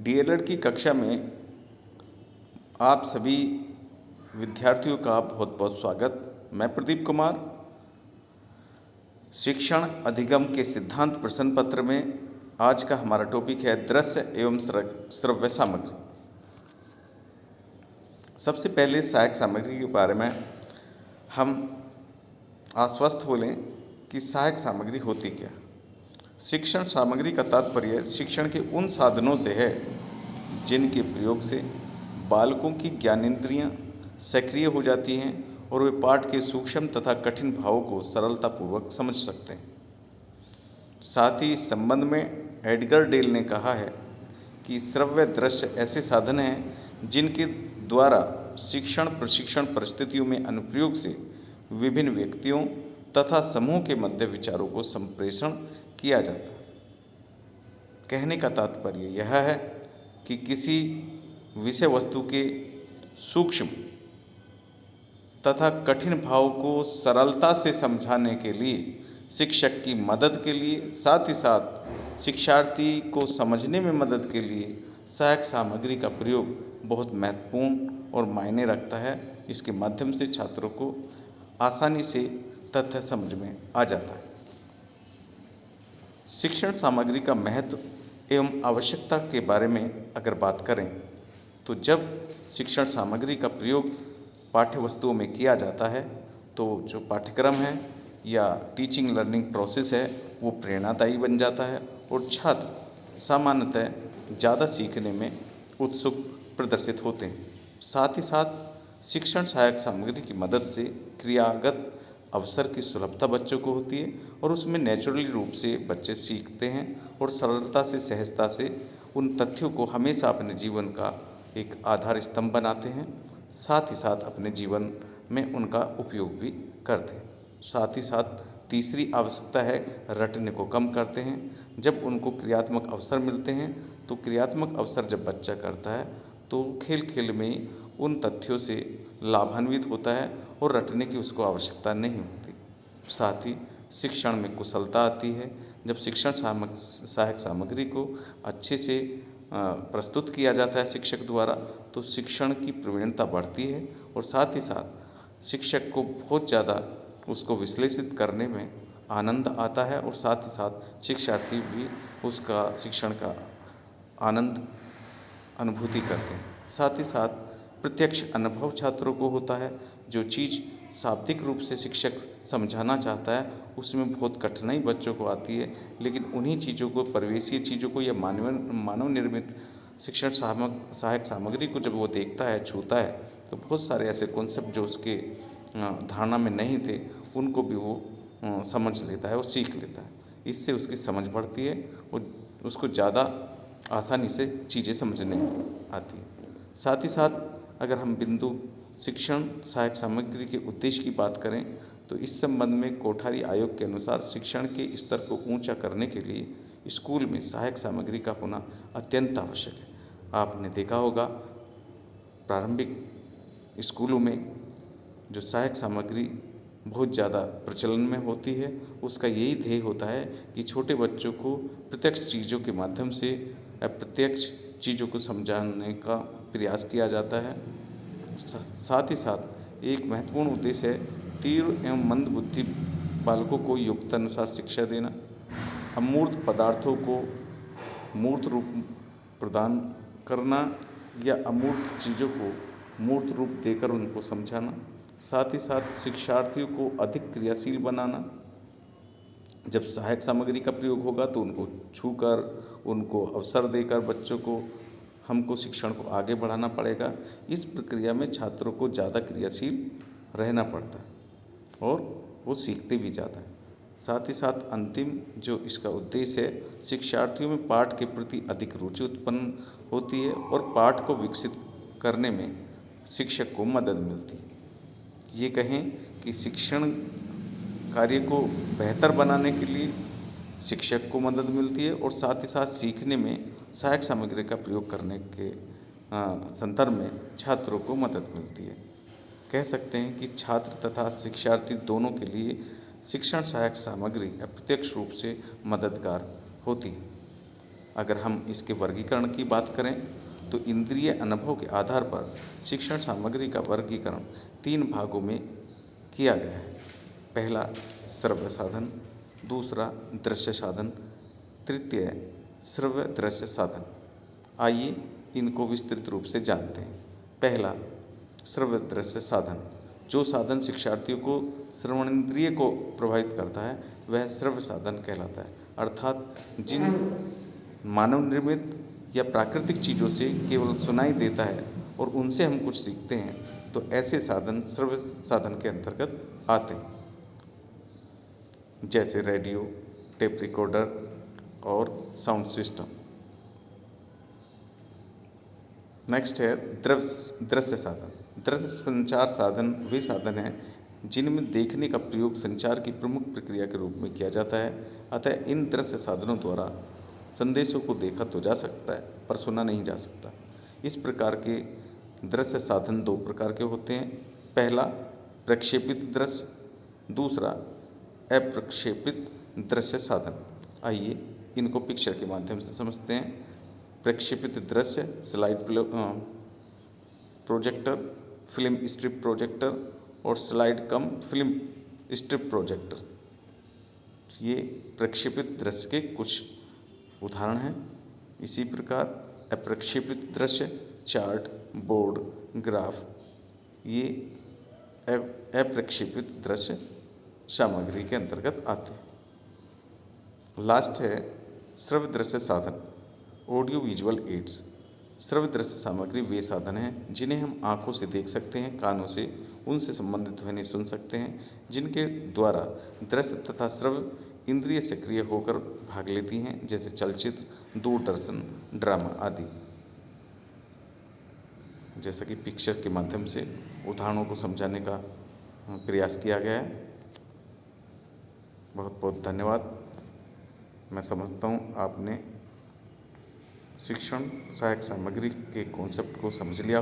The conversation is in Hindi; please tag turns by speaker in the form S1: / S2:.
S1: डीएलएड की कक्षा में आप सभी विद्यार्थियों का बहुत बहुत स्वागत। मैं प्रदीप कुमार। शिक्षण अधिगम के सिद्धांत प्रश्न पत्र में आज का हमारा टॉपिक है दृश्य एवं श्रव्य सामग्री। सबसे पहले सहायक सामग्री के बारे में हम आश्वस्त हो लें कि सहायक सामग्री होती क्या। शिक्षण सामग्री का तात्पर्य शिक्षण के उन साधनों से है जिनके प्रयोग से बालकों की ज्ञानेंद्रियां सक्रिय हो जाती हैं और वे पाठ के सूक्ष्म तथा कठिन भावों को सरलतापूर्वक समझ सकते हैं। साथ ही इस संबंध में एडगर डेल ने कहा है कि श्रव्य दृश्य ऐसे साधन हैं जिनके द्वारा शिक्षण प्रशिक्षण परिस्थितियों में अनुप्रयोग से विभिन्न व्यक्तियों तथा समूह के मध्य विचारों को संप्रेषण किया जाता है। कहने का तात्पर्य यह है कि किसी विषय वस्तु के सूक्ष्म तथा कठिन भाव को सरलता से समझाने के लिए शिक्षक की मदद के लिए, साथ ही साथ शिक्षार्थी को समझने में मदद के लिए सहायक सामग्री का प्रयोग बहुत महत्वपूर्ण और मायने रखता है। इसके माध्यम से छात्रों को आसानी से तथ्य समझ में आ जाता है। शिक्षण सामग्री का महत्व एवं आवश्यकता के बारे में अगर बात करें तो जब शिक्षण सामग्री का प्रयोग पाठ्य वस्तुओं में किया जाता है तो जो पाठ्यक्रम है या टीचिंग लर्निंग प्रोसेस है वो प्रेरणादायी बन जाता है और छात्र सामान्यतः ज़्यादा सीखने में उत्सुक प्रदर्शित होते हैं। साथ ही साथ शिक्षण सहायक सामग्री की मदद से क्रियागत अवसर की सुलभता बच्चों को होती है और उसमें नेचुरली रूप से बच्चे सीखते हैं और सरलता से सहजता से उन तथ्यों को हमेशा अपने जीवन का एक आधार स्तंभ बनाते हैं। साथ ही साथ अपने जीवन में उनका उपयोग भी करते हैं। साथ ही साथ तीसरी आवश्यकता है रटने को कम करते हैं। जब उनको क्रियात्मक अवसर मिलते हैं तो क्रियात्मक अवसर जब बच्चा करता है तो खेल खेल में उन तथ्यों से लाभान्वित होता है और रटने की उसको आवश्यकता नहीं होती। साथ ही शिक्षण में कुशलता आती है। जब शिक्षण सहायक सामग्री को अच्छे से प्रस्तुत किया जाता है शिक्षक द्वारा तो शिक्षण की प्रवीणता बढ़ती है और साथ ही साथ शिक्षक को बहुत ज़्यादा उसको विश्लेषित करने में आनंद आता है और साथ ही साथ शिक्षार्थी भी उसका शिक्षण का आनंद अनुभूति करते हैं। साथ ही साथ प्रत्यक्ष अनुभव छात्रों को होता है। जो चीज़ शाब्दिक रूप से शिक्षक समझाना चाहता है उसमें बहुत कठिनाई बच्चों को आती है, लेकिन उन्हीं चीज़ों को, परिवेशीय चीज़ों को या मानव निर्मित शिक्षण सहायक सामग्री को जब वो देखता है, छूता है तो बहुत सारे ऐसे कॉन्सेप्ट जो उसके धारणा में नहीं थे उनको भी वो समझ लेता है और सीख लेता है। इससे उसकी समझ बढ़ती है और उसको ज़्यादा आसानी से चीज़ें समझने आती है। साथ ही साथ अगर हम बिंदु शिक्षण सहायक सामग्री के उद्देश्य की बात करें तो इस संबंध में कोठारी आयोग के अनुसार शिक्षण के स्तर को ऊंचा करने के लिए स्कूल में सहायक सामग्री का होना अत्यंत आवश्यक है। आपने देखा होगा प्रारंभिक स्कूलों में जो सहायक सामग्री बहुत ज़्यादा प्रचलन में होती है उसका यही ध्येय होता है कि छोटे बच्चों को प्रत्यक्ष चीज़ों के माध्यम से अप्रत्यक्ष चीज़ों को समझाने का प्रयास किया जाता है। साथ ही साथ एक महत्वपूर्ण उद्देश्य है तीव्र एवं मंद बुद्धि बालकों को योग्यतानुसार शिक्षा देना, अमूर्त पदार्थों को मूर्त रूप प्रदान करना या अमूर्त चीज़ों को मूर्त रूप देकर उनको समझाना। साथ ही साथ शिक्षार्थियों को अधिक क्रियाशील बनाना। जब सहायक सामग्री का प्रयोग होगा तो उनको छूकर, उनको अवसर देकर बच्चों को हमको शिक्षण को आगे बढ़ाना पड़ेगा। इस प्रक्रिया में छात्रों को ज़्यादा क्रियाशील रहना पड़ता है और वो सीखते भी ज़्यादा हैं। साथ ही साथ अंतिम जो इसका उद्देश्य है, शिक्षार्थियों में पाठ के प्रति अधिक रुचि उत्पन्न होती है और पाठ को विकसित करने में शिक्षक को मदद मिलती है। ये कहें कि शिक्षण कार्य को बेहतर बनाने के लिए शिक्षक को मदद मिलती है और साथ ही साथ सीखने में सहायक सामग्री का प्रयोग करने के संदर्भ में छात्रों को मदद मिलती है। कह सकते हैं कि छात्र तथा शिक्षार्थी दोनों के लिए शिक्षण सहायक सामग्री अप्रत्यक्ष रूप से मददगार होती है। अगर हम इसके वर्गीकरण की बात करें तो इंद्रिय अनुभव के आधार पर शिक्षण सामग्री का वर्गीकरण 3 भागों में किया गया है। पहला श्रव्य साधन, दूसरा दृश्य साधन, तृतीय श्रव्य दृश्य साधन। आइए इनको विस्तृत रूप से जानते हैं। पहला श्रव्य दृश्य साधन। जो साधन शिक्षार्थियों को श्रवणेंद्रिय को प्रभावित करता है वह श्रव्य साधन कहलाता है। अर्थात जिन मानव निर्मित या प्राकृतिक चीज़ों से केवल सुनाई देता है और उनसे हम कुछ सीखते हैं तो ऐसे साधन श्रव्य साधन के अंतर्गत आते हैं, जैसे रेडियो, टेप रिकॉर्डर और साउंड सिस्टम। नेक्स्ट है दृश्य साधन। दृश्य संचार साधन वे साधन हैं जिनमें देखने का प्रयोग संचार की प्रमुख प्रक्रिया के रूप में किया जाता है। अतः इन दृश्य साधनों द्वारा संदेशों को देखा तो जा सकता है पर सुना नहीं जा सकता। इस प्रकार के दृश्य साधन 2 प्रकार के होते हैं। पहला प्रक्षेपित दृश्य, दूसरा अप्रक्षेपित दृश्य साधन। आइए इनको पिक्चर के माध्यम से समझते हैं। प्रक्षेपित दृश्य slide projector, film strip projector और स्लाइड कम फिल्म स्ट्रिप प्रोजेक्टर, ये प्रक्षेपित दृश्य के कुछ उदाहरण हैं। इसी प्रकार अप्रक्षेपित दृश्य चार्ट, बोर्ड, ग्राफ, ये अप्रक्षेपित दृश्य सामग्री के अंतर्गत आते हैं। लास्ट है श्रव्य दृश्य साधन, ऑडियो विजुअल एड्स। श्रव्य दृश्य सामग्री वे साधन हैं जिन्हें हम आँखों से देख सकते हैं, कानों से उनसे संबंधित ध्वनि सुन सकते हैं, जिनके द्वारा दृश्य तथा श्रव्य इंद्रिय सक्रिय होकर भाग लेती हैं, जैसे चलचित्र, दूरदर्शन, ड्रामा आदि। जैसा कि पिक्चर के माध्यम से उदाहरणों को समझाने का प्रयास किया गया है। बहुत बहुत धन्यवाद। मैं समझता हूँ आपने शिक्षण सहायक सामग्री के कॉन्सेप्ट को समझ लिया।